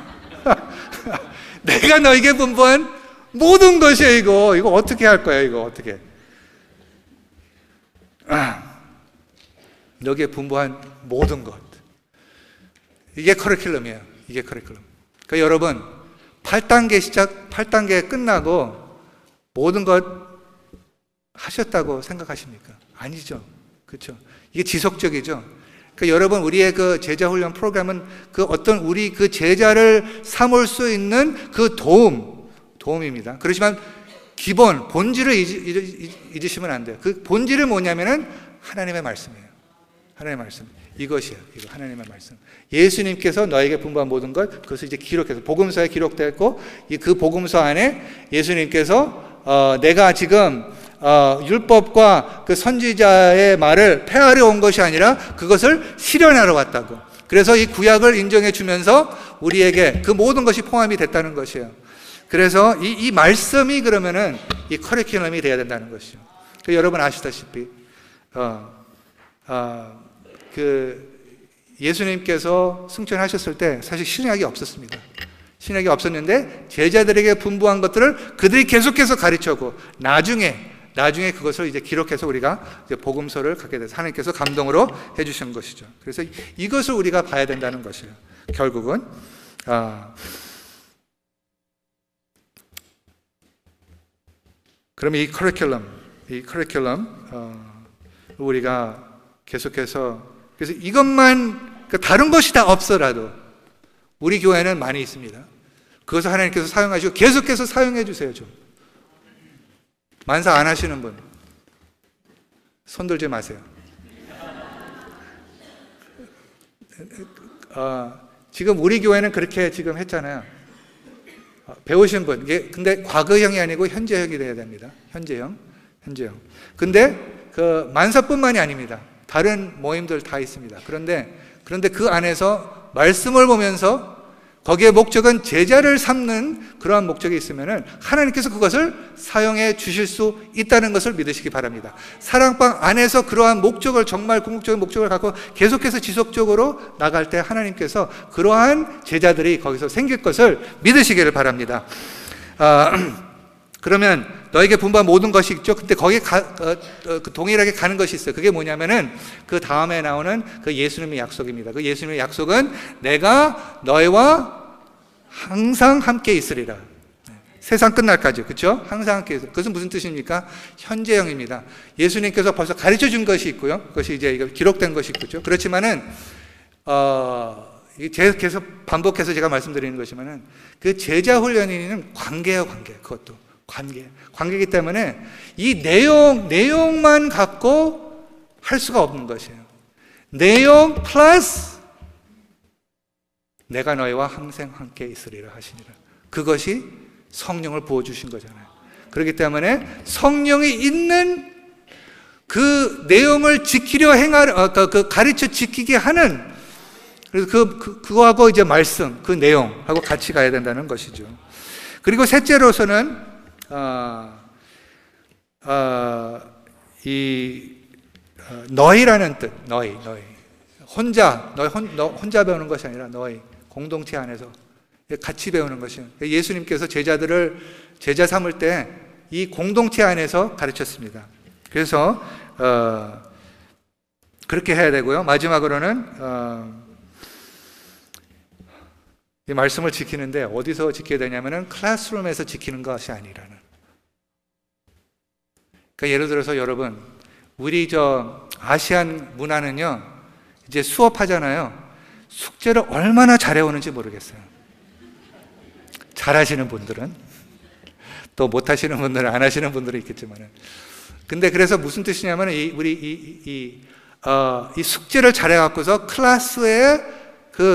내가 너희에게 분부한 모든 것이에요. 이거 어떻게 할 거야? 이거 어떻게? 여기에 분부한 모든 것. 이게 커리큘럼이에요. 이게 커리큘럼. 그러니까 여러분 8단계 끝나고 모든 것 하셨다고 생각하십니까? 아니죠. 그렇죠? 이게 지속적이죠. 그러니까 여러분, 우리의 그 제자 훈련 프로그램은 그 어떤 우리 그 제자를 삼을 수 있는 그 도움입니다. 그렇지만 기본, 본질을 잊으시면 안 돼요. 그 본질은 뭐냐면은 하나님의 말씀이에요. 하나님의 말씀. 이것이에요. 이거 하나님의 말씀. 예수님께서 너에게 분부한 모든 것, 그것을 이제 기록해서 복음서에 기록되었고, 그 복음서 안에 예수님께서 내가 지금 율법과 그 선지자의 말을 폐하려 온 것이 아니라 그것을 실현하러 왔다고. 그래서 이 구약을 인정해 주면서 우리에게 그 모든 것이 포함이 됐다는 것이에요. 그래서 이 말씀이 그러면은 이 커리큘럼이 돼야 된다는 것이죠. 여러분 아시다시피 예수님께서 승천하셨을 때 사실 신약이 없었습니다. 신약이 없었는데 제자들에게 분부한 것들을 그들이 계속해서 가르쳤고 나중에 그것을 이제 기록해서 우리가 이제 복음서를 갖게 돼서 하나님께서 감동으로 해주신 것이죠. 그래서 이것을 우리가 봐야 된다는 것이에요. 결국은 그러면 이 커리큘럼 우리가 계속해서 그래서 이것만 다른 것이 다 없어라도 우리 교회는 많이 있습니다. 그것을 하나님께서 사용하시고 계속해서 사용해 주세요. 좀 만사 안 하시는 분 손 들지 마세요. 지금 우리 교회는 그렇게 지금 했잖아요. 배우신 분, 근데 과거형이 아니고 현재형이 돼야 됩니다. 현재형. 근데 그 만사뿐만이 아닙니다. 다른 모임들 다 있습니다. 그런데 그 안에서 말씀을 보면서 거기에 목적은 제자를 삼는 그러한 목적이 있으면은 하나님께서 그것을 사용해 주실 수 있다는 것을 믿으시기 바랍니다. 사랑방 안에서 그러한 목적을 정말 궁극적인 목적을 갖고 계속해서 지속적으로 나갈 때 하나님께서 그러한 제자들이 거기서 생길 것을 믿으시기를 바랍니다. 그러면 너에게 분부한 모든 것이 있죠. 근데 거기에 동일하게 가는 것이 있어요. 그게 뭐냐면은 그 다음에 나오는 그 예수님의 약속입니다. 그 예수님의 약속은 내가 너희와 항상 함께 있으리라. 세상 끝날까지. 그렇죠? 항상 함께 있으리라. 그것은 무슨 뜻입니까? 현재형입니다. 예수님께서 벌써 가르쳐 준 것이 있고요. 그것이 이제 기록된 것이 있죠. 그렇지만은 계속 반복해서 제가 말씀드리는 것이면은 그 제자 훈련이는 관계예요, 관계. 그것도 관계이기 때문에 이 내용만 갖고 할 수가 없는 것이에요. 내용 플러스 내가 너희와 항상 함께 있으리라 하시니라. 그것이 성령을 부어주신 거잖아요. 그렇기 때문에 성령이 있는 그 내용을 지키려 그 가르쳐 지키게 하는, 그래서 그거하고 이제 말씀, 그 내용하고 같이 가야 된다는 것이죠. 그리고 셋째로서는 너희라는 뜻, 너희 혼자 배우는 것이 아니라 너희 공동체 안에서 같이 배우는 것이에요. 예수님께서 제자들을 제자 삼을 때 이 공동체 안에서 가르쳤습니다. 그래서 그렇게 해야 되고요. 마지막으로는 이 말씀을 지키는데 어디서 지켜야 되냐면은 클래스룸에서 지키는 것이 아니라는. 그러니까 예를 들어서 여러분, 우리 아시안 문화는요, 이제 수업하잖아요. 숙제를 얼마나 잘해오는지 모르겠어요. 잘하시는 분들은, 또 못하시는 분들은, 안 하시는 분들은 있겠지만은. 근데 그래서 무슨 뜻이냐면은 이 숙제를 잘해갖고서 클래스에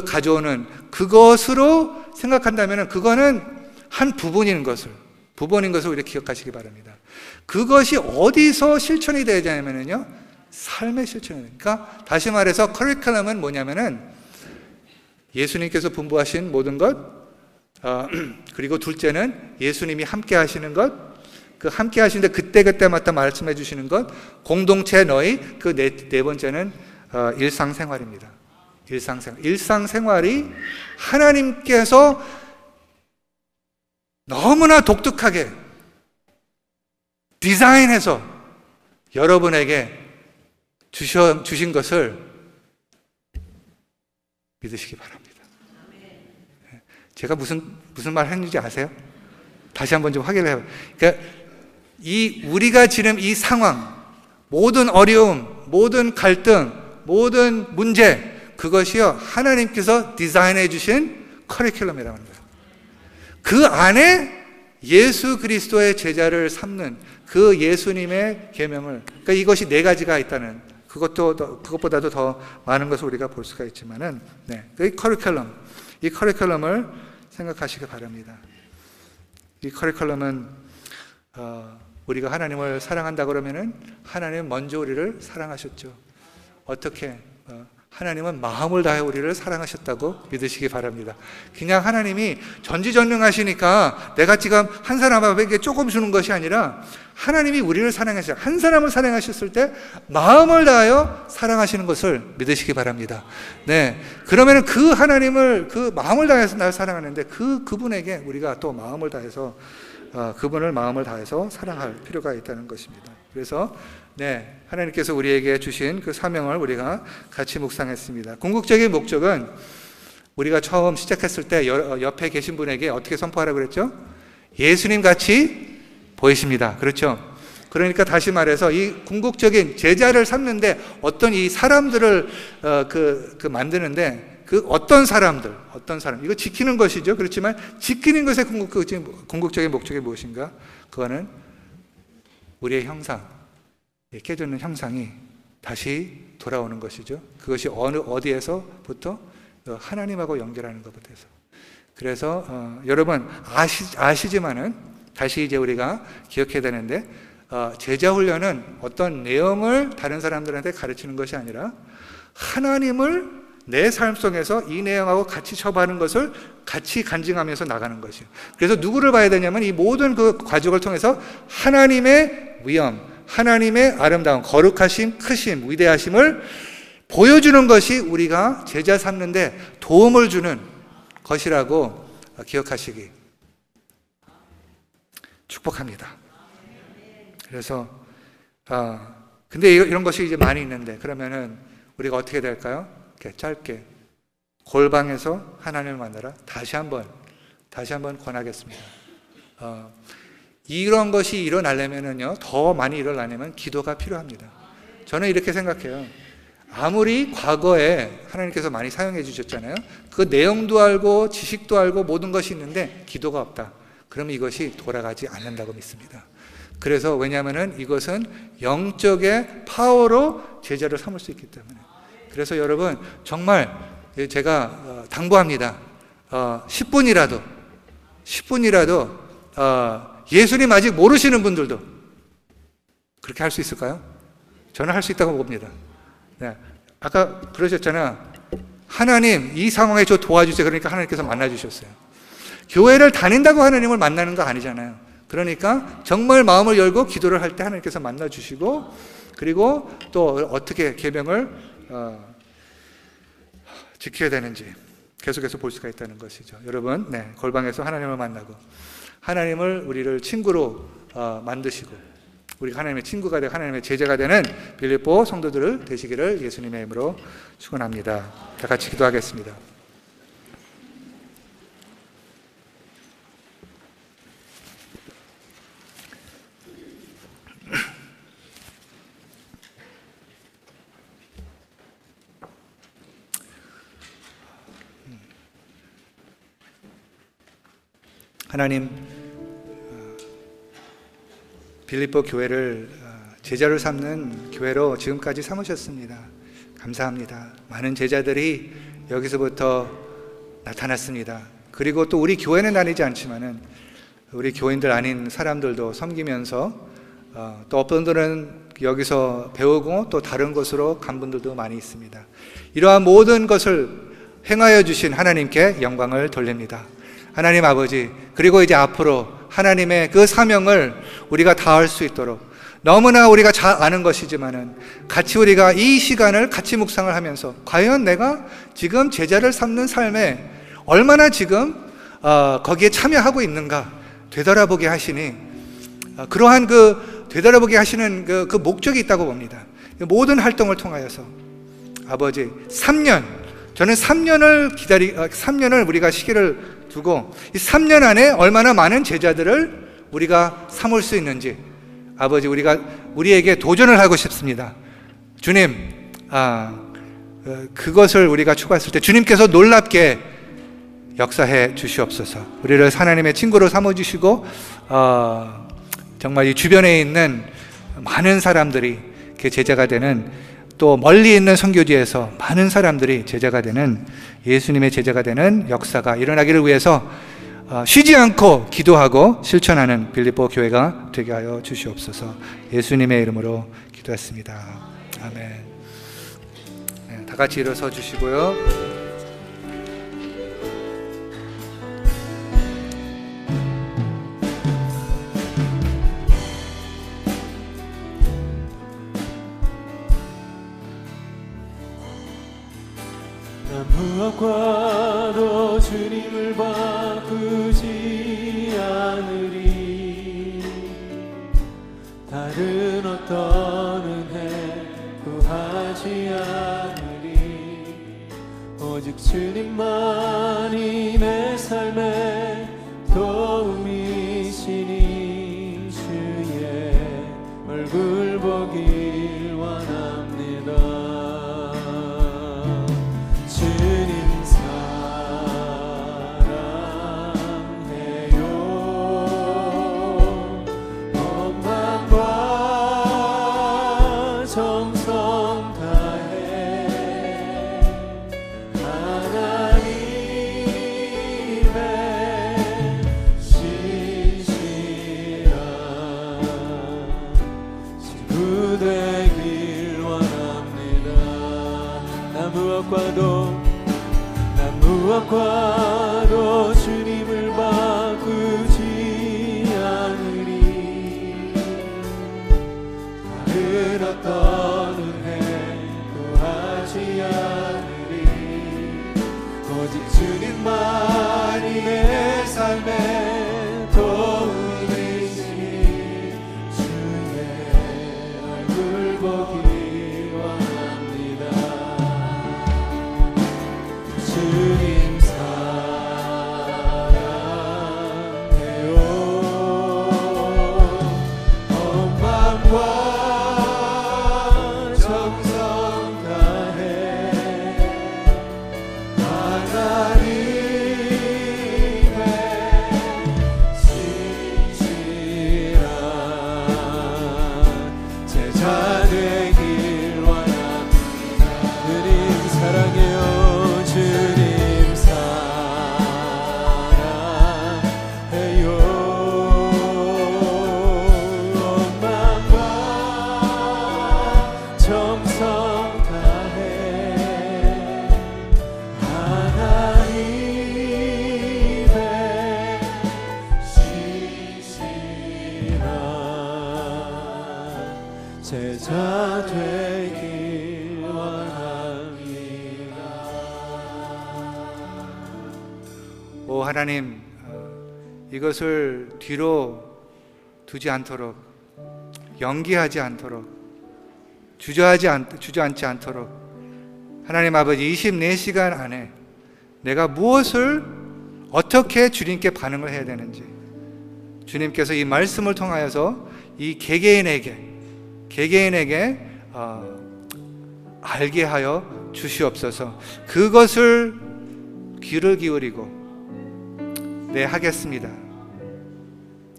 가져오는 그것으로 생각한다면은 그거는 한 부분인 것을 우리가 기억하시기 바랍니다. 그것이 어디서 실천이 되어야 되냐면요, 삶의 실천이 됩니다. 그러니까 다시 말해서 커리큘럼은 뭐냐면은 예수님께서 분부하신 모든 것, 그리고 둘째는 예수님이 함께 하시는 것, 그 함께 하시는데 그때마다 말씀해 주시는 것, 공동체 너희, 그 네 번째는 일상생활입니다. 일상생활이 하나님께서 너무나 독특하게 디자인해서 여러분에게 주신 것을 믿으시기 바랍니다. 제가 무슨 말 했는지 아세요? 다시 한번 좀 확인을 해봐요. 그러니까 우리가 지금 이 상황, 모든 어려움, 모든 갈등, 모든 문제, 그것이요, 하나님께서 디자인해 주신 커리큘럼이라고 합니다. 그 안에 예수 그리스도의 제자를 삼는 그 예수님의 계명을, 그러니까 이것이 네 가지가 있다는, 그것보다도 더 많은 것을 우리가 볼 수가 있지만은, 이 커리큘럼을 생각하시기 바랍니다. 이 커리큘럼은 우리가 하나님을 사랑한다 그러면은 하나님은 먼저 우리를 사랑하셨죠. 어떻게? 하나님은 마음을 다해 우리를 사랑하셨다고 믿으시기 바랍니다. 그냥 하나님이 전지전능하시니까 내가 지금 한 사람에게 조금 주는 것이 아니라 하나님이 우리를 사랑하셨어요. 한 사람을 사랑하셨을 때 마음을 다하여 사랑하시는 것을 믿으시기 바랍니다. 그러면은 그 하나님을, 그 마음을 다해서 나를 사랑하는데 그분에게 우리가 또 마음을 다해서 그분을 마음을 다해서 사랑할 필요가 있다는 것입니다. 그래서 하나님께서 우리에게 주신 그 사명을 우리가 같이 묵상했습니다. 궁극적인 목적은 우리가 처음 시작했을 때 옆에 계신 분에게 어떻게 선포하라고 그랬죠? 예수님 같이 보이십니다. 그렇죠? 그러니까 다시 말해서 이 궁극적인 제자를 삼는데 어떤 이 사람들을 만드는데 그 어떤 사람 이거 지키는 것이죠. 그렇지만 지키는 것의 궁극적인 목적이 무엇인가? 그거는 우리의 형상, 깨져있는 형상이 다시 돌아오는 것이죠. 그것이 어디에서부터? 하나님하고 연결하는 것부터해서. 그래서 여러분 아시지만은 다시 이제 우리가 기억해야 되는데, 제자 훈련은 어떤 내용을 다른 사람들한테 가르치는 것이 아니라 하나님을 내 삶 속에서 이 내용하고 같이 접하는 것을 같이 간증하면서 나가는 것이에요. 그래서 누구를 봐야 되냐면 이 모든 그 과정을 통해서 하나님의 위엄, 하나님의 아름다움, 거룩하심, 크심, 위대하심을 보여주는 것이 우리가 제자 삼는데 도움을 주는 것이라고 기억하시기 축복합니다. 그래서 근데 이런 것이 이제 많이 있는데, 그러면은 우리가 어떻게 될까요? 이렇게 짧게 골방에서 하나님을 만나라. 다시 한번 권하겠습니다. 이런 것이 일어나려면은요, 더 많이 일어나려면 기도가 필요합니다. 저는 이렇게 생각해요. 아무리 과거에 하나님께서 많이 사용해 주셨잖아요. 그 내용도 알고 지식도 알고 모든 것이 있는데 기도가 없다. 그러면 이것이 돌아가지 않는다고 믿습니다. 그래서 왜냐하면은 이것은 영적의 파워로 제자를 삼을 수 있기 때문에. 그래서 여러분 정말 제가 당부합니다. 10분이라도 예수님 아직 모르시는 분들도 그렇게 할 수 있을까요? 저는 할 수 있다고 봅니다. 아까 그러셨잖아요. 하나님 이 상황에 저 도와주세요. 그러니까 하나님께서 만나주셨어요. 교회를 다닌다고 하나님을 만나는 거 아니잖아요. 그러니까 정말 마음을 열고 기도를 할 때 하나님께서 만나주시고, 그리고 또 어떻게 계명을 지켜야 되는지 계속해서 볼 수가 있다는 것이죠. 여러분, 골방에서 하나님을 만나고 하나님을 우리를 친구로 만드시고 우리가 하나님의 친구가 되고 하나님의 제자가 되는 빌립보 성도들을 되시기를 예수님의 이름으로 축원합니다. 다 같이 기도하겠습니다. 하나님, 빌립보 교회를 제자를 삼는 교회로 지금까지 삼으셨습니다. 감사합니다. 많은 제자들이 여기서부터 나타났습니다. 그리고 또 우리 교회는 다니지 않지만은 우리 교인들 아닌 사람들도 섬기면서 또 어떤 분들은 여기서 배우고 또 다른 곳으로 간 분들도 많이 있습니다. 이러한 모든 것을 행하여 주신 하나님께 영광을 돌립니다. 하나님 아버지, 그리고 이제 앞으로 하나님의 그 사명을 우리가 다할 수 있도록, 너무나 우리가 잘 아는 것이지만은 같이 우리가 이 시간을 같이 묵상을 하면서 과연 내가 지금 제자를 삼는 삶에 얼마나 지금 거기에 참여하고 있는가 되돌아보게 하시니, 그러한 그 되돌아보게 하시는 그 목적이 있다고 봅니다. 모든 활동을 통하여서 아버지 3년, 저는 3년을 우리가 시기를 두고 이 3년 안에 얼마나 많은 제자들을 우리가 삼을 수 있는지 아버지 우리에게 도전을 하고 싶습니다. 주님, 그것을 우리가 추구했을 때 주님께서 놀랍게 역사해 주시옵소서. 우리를 하나님의 친구로 삼아주시고 정말 이 주변에 있는 많은 사람들이 그 제자가 되는, 또 멀리 있는 선교지에서 많은 사람들이 제자가 되는, 예수님의 제자가 되는 역사가 일어나기를 위해서 쉬지 않고 기도하고 실천하는 빌립보 교회가 되게 하여 주시옵소서. 예수님의 이름으로 기도했습니다. 아멘. 네, 다 같이 일어서 주시고요. 무엇과도 주님을 바꾸지 않으리. 다른 어떤 은혜 구하지 않으리. 오직 주님만이 내 삶의 도움이시니 주의 얼굴 보길 원합니다. 무엇과도 주님을 바꾸지 않으리. 다른 어떤 은혜 구하지 않으리. 오직 주님만이 내 삶의 도움이시니 주의 얼굴 보기 원합니다. 주님 제자 되길 원합니다. 오 하나님, 이것을 뒤로 두지 않도록, 연기하지 않도록, 주저앉지 않도록 하나님 아버지 24시간 안에 내가 무엇을 어떻게 주님께 반응을 해야 되는지 주님께서 이 말씀을 통하여서 이 개개인에게 알게 하여 주시옵소서. 그것을 귀를 기울이고 네 하겠습니다.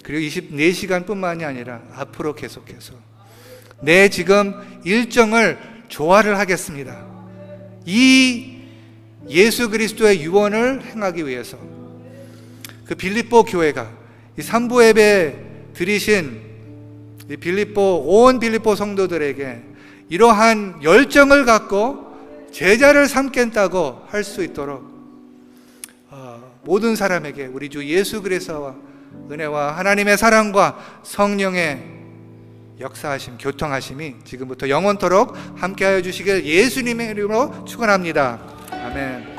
그리고 24시간 뿐만이 아니라 앞으로 계속해서 내 지금 일정을 조화를 하겠습니다. 이 예수 그리스도의 유언을 행하기 위해서 그 빌립보 교회가 이 삼부 예배 드리신 이 온 빌립보 성도들에게 이러한 열정을 갖고 제자를 삼겠다고 할 수 있도록 모든 사람에게 우리 주 예수 그리스도와 은혜와 하나님의 사랑과 성령의 역사하심, 교통하심이 지금부터 영원토록 함께하여 주시길 예수님의 이름으로 축원합니다. 아멘.